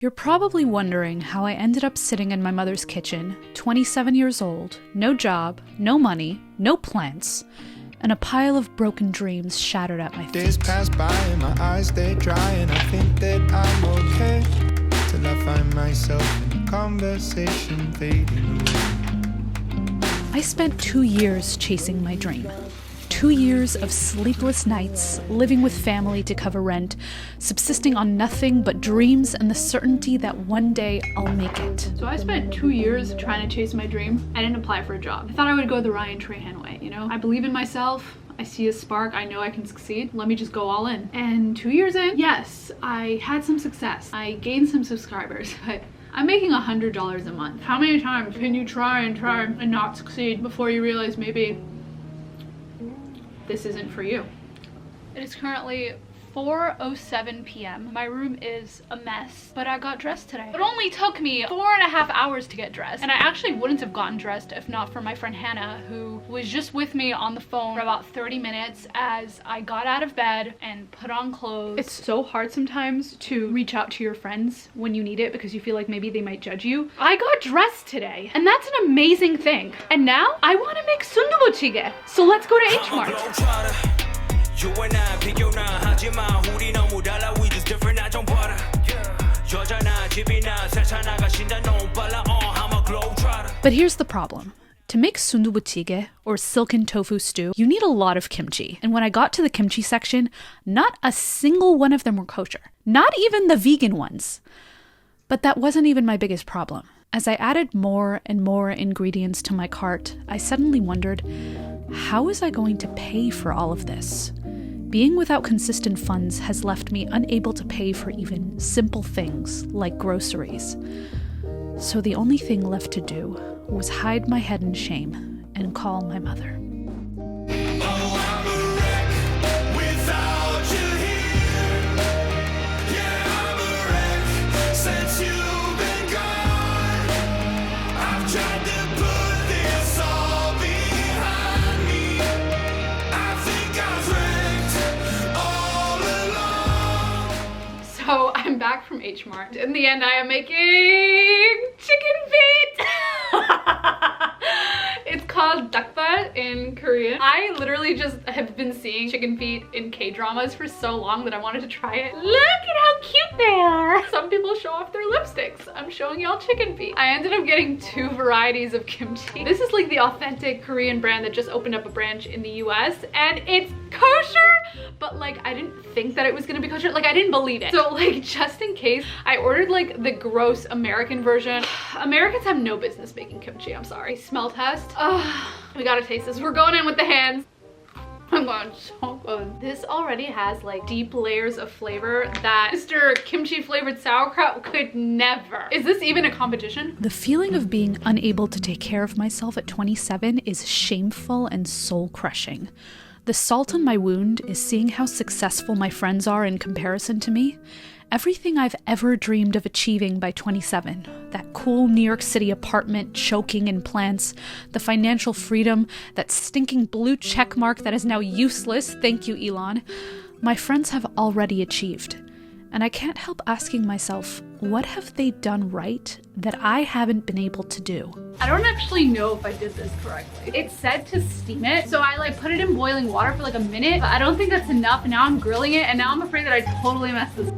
You're probably wondering how I ended up sitting in my mother's kitchen, 27 years old, no job, no money, no plants, and a pile of broken dreams shattered at my feet. Days pass by and my eyes they dry and I think that I'm okay till I find myself in conversation fading away. I spent 2 years chasing my dream. 2 years of sleepless nights, living with family to cover rent, subsisting on nothing but dreams and the certainty that one day I'll make it. So I spent 2 years trying to chase my dream. I didn't apply for a job. I thought I would go the Ryan Trahan way, you know? I believe in myself. I see a spark. I know I can succeed. Let me just go all in. And 2 years in, yes, I had some success. I gained some subscribers, but I'm making $100 a month. How many times can you try and not succeed before you realize maybe this isn't for you? It is currently 4:07 p.m. My room is a mess, but I got dressed today. It only took me 4.5 hours to get dressed, and I actually wouldn't have gotten dressed if not for my friend Hannah, who was just with me on the phone for about 30 minutes as I got out of bed and put on clothes. It's so hard sometimes to reach out to your friends when you need it because you feel like maybe they might judge you. I got dressed today, and that's an amazing thing. And now I want to make sundubuchige. So let's go to H Mart. You and I 비교나 하지마 우리 너무 달라 we just different 나 좀 봐라 여자나 집이나 세차 나가신다 너무 빨라 I'm a globetrotter. But here's the problem. To make sundubuchige, or silken tofu stew, you need a lot of kimchi. And when I got to the kimchi section, not a single one of them were kosher. Not even the vegan ones. But that wasn't even my biggest problem. As I added more and more ingredients to my cart, I suddenly wondered, how was I going to pay for all of this? Being without consistent funds has left me unable to pay for even simple things like groceries. So the only thing left to do was hide my head in shame and call my mother. So I'm back from H Mart. In the end, I am making chicken feet. It's called dakbal in Korean. I literally just have been seeing chicken feet in K-dramas for so long that I wanted to try it. Look at how cute they are. Some people show off their lipsticks. I'm showing y'all chicken feet. I ended up getting 2 varieties of kimchi. This is like the authentic Korean brand that just opened up a branch in the US, and it's kosher, but like I didn't think that it was gonna be kosher. Like I didn't believe it. So like just in case, I ordered like the gross American version. Americans have no business making kimchi, I'm sorry. Smell test. We gotta taste this. We're going in with the hands. I'm going so good. This already has like deep layers of flavor that Mr. Kimchi flavored sauerkraut could never. Is this even a competition? The feeling of being unable to take care of myself at 27 is shameful and soul-crushing. The salt on my wound is seeing how successful my friends are in comparison to me. Everything I've ever dreamed of achieving by 27, that cool New York City apartment choking in plants, the financial freedom, that stinking blue check mark that is now useless, thank you Elon, my friends have already achieved. And I can't help asking myself, what have they done right that I haven't been able to do? I don't actually know if I did this correctly. It said to steam it, so I like put it in boiling water for like a minute, but I don't think that's enough. Now I'm grilling it, and now I'm afraid that I totally messed this.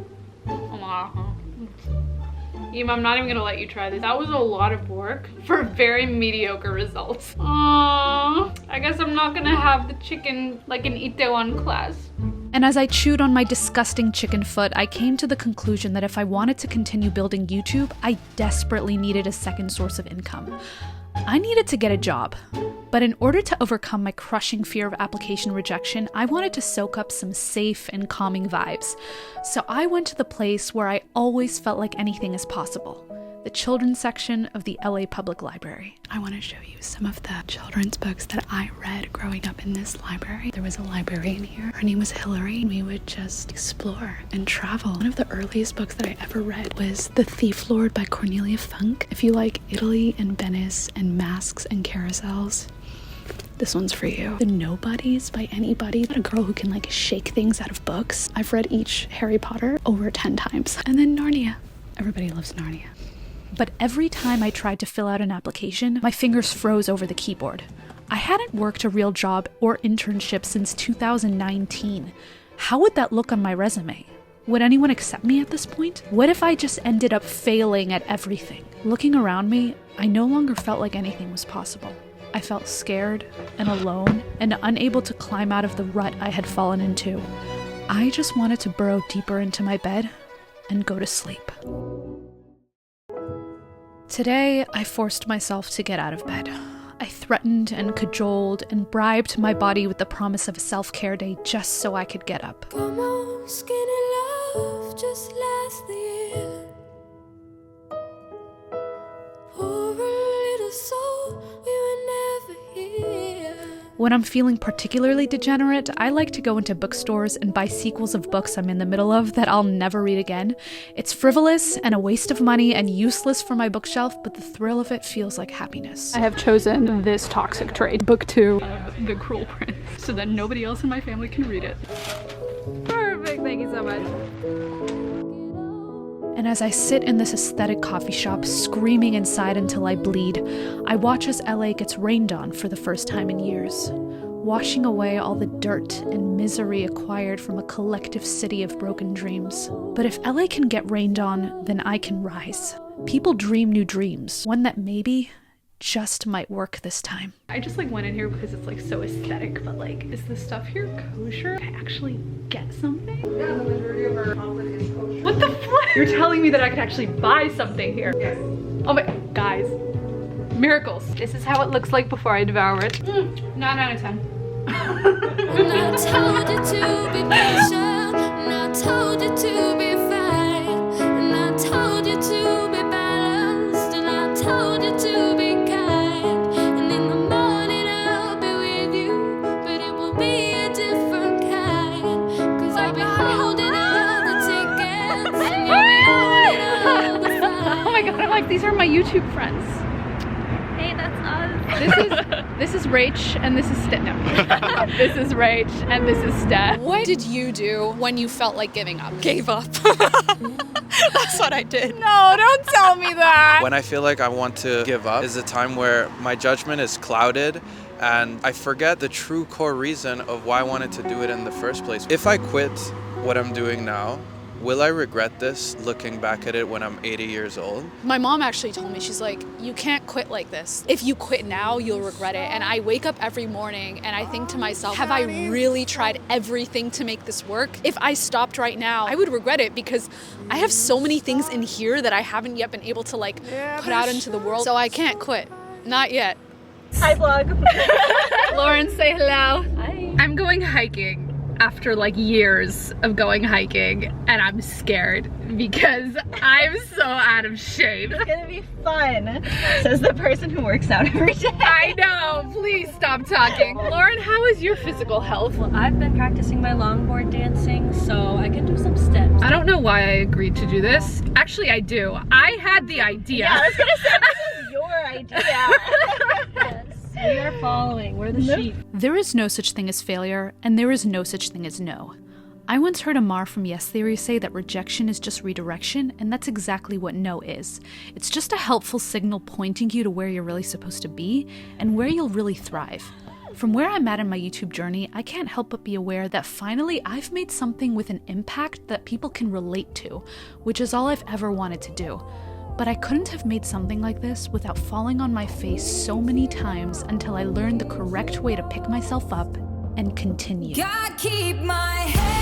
Ema, I'm not even gonna let you try this. That was a lot of work for very mediocre results. Aww, I guess I'm not gonna have the chicken like in Itaewon class. And as I chewed on my disgusting chicken foot, I came to the conclusion that if I wanted to continue building YouTube, I desperately needed a second source of income. I needed to get a job. But in order to overcome my crushing fear of application rejection, I wanted to soak up some safe and calming vibes. So I went to the place where I always felt like anything is possible. The children's section of the LA Public Library. I want to show you some of the children's books that I read growing up in this library. There was a librarian here. Her name was Hillary, and we would just explore and travel. One of the earliest books that I ever read was The Thief Lord by Cornelia Funk. If you like Italy and Venice and masks and carousels, this one's for you. The Nobodies by Anybody. A girl who can like shake things out of books. I've read each Harry Potter over 10 times. And then Narnia. Everybody loves Narnia. But every time I tried to fill out an application, my fingers froze over the keyboard. I hadn't worked a real job or internship since 2019. How would that look on my resume? Would anyone accept me at this point? What if I just ended up failing at everything? Looking around me, I no longer felt like anything was possible. I felt scared and alone and unable to climb out of the rut I had fallen into. I just wanted to burrow deeper into my bed and go to sleep. Today, I forced myself to get out of bed. I threatened and cajoled and bribed my body with the promise of a self-care day just so I could get up. Come on, skinny love, just last the year. Poor little soul, we were never here. When I'm feeling particularly degenerate, I like to go into bookstores and buy sequels of books I'm in the middle of that I'll never read again. It's frivolous and a waste of money and useless for my bookshelf, but the thrill of it feels like happiness. I have chosen this toxic trait, book 2 of The Cruel Prince, so that nobody else in my family can read it. Perfect, thank you so much. And as I sit in this aesthetic coffee shop, screaming inside until I bleed, I watch as LA gets rained on for the first time in years, washing away all the dirt and misery acquired from a collective city of broken dreams. But if LA can get rained on, then I can rise. People dream new dreams, one that maybe just might work this time. I just went in here because it's so aesthetic, but is this stuff here kosher? Can I actually get something? Yeah, the majority of our outlet is kosher. What the fuck? You're telling me that I could actually buy something here? Yes. Oh my, guys, miracles. This is how it looks like before I devour it. 9 out of 10. And I told you to be patient, and I told you to be fine, and I told you to be balanced, and I told you to be kind. And in the morning I'll be with you, but it will be a different kind. 'Cause I'll be holding all the tickets, and you'll be holding all the fun. Oh my god, I'm like, these are my YouTube friends. Hey, that's us. This is Rach and this is Steph. No. This is Rach and this is Steph. What did you do when you felt like giving up? Gave up. That's what I did. No, don't tell me that. When I feel like I want to give up is a time where my judgment is clouded and I forget the true core reason of why I wanted to do it in the first place. If I quit what I'm doing now, will I regret this looking back at it when I'm 80 years old? My mom actually told me, she's like, you can't quit like this. If you quit now, you'll regret it. And I wake up every morning and I think to myself, have I really tried everything to make this work? If I stopped right now, I would regret it because I have so many things in here that I haven't yet been able to put out into the world. So I can't quit. Not yet. Hi, vlog. Lauren, say hello. Hi. I'm going hiking after years of going hiking and I'm scared because I'm so out of shape. It's gonna be fun, says the person who works out every day. I know, please stop talking. Lauren, how is your physical health? Well, I've been practicing my longboard dancing, so I can do some steps. I don't know why I agreed to do this. Actually, I do. I had the idea. Yeah, I was gonna say, this is your idea. Yes, we are following. We're the sheep. There is no such thing as failure, and there is no such thing as no. I once heard Amar from Yes Theory say that rejection is just redirection, and that's exactly what no is. It's just a helpful signal pointing you to where you're really supposed to be, and where you'll really thrive. From where I'm at in my YouTube journey, I can't help but be aware that finally I've made something with an impact that people can relate to, which is all I've ever wanted to do. But I couldn't have made something like this without falling on my face so many times until I learned the correct way to pick myself up and continue. God, keep my head.